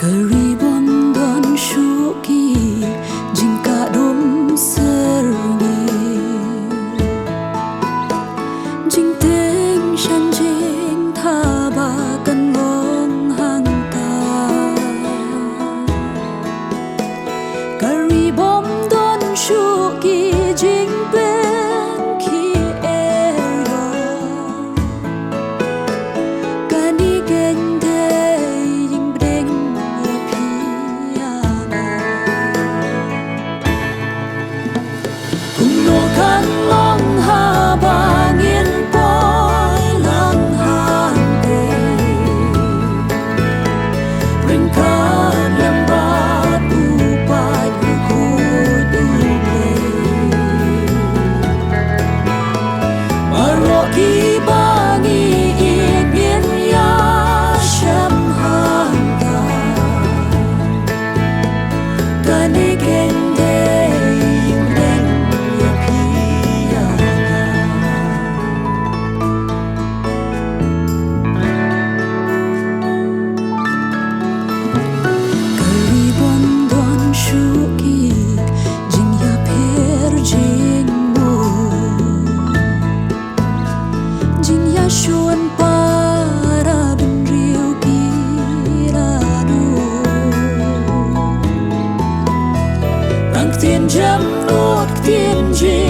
Keribondan syuki jingka dom sergi jing teng shan jing tabakan long hangta Keribondan syuki jing ben ki eryo kani gende kan long ha bangin boy lang hande ringkan lembat upat ukudule maroki bangi ingin ya syam handa kani gende Chuan para bên riêu kiranu Rang thiên chấm nuốt thiên ji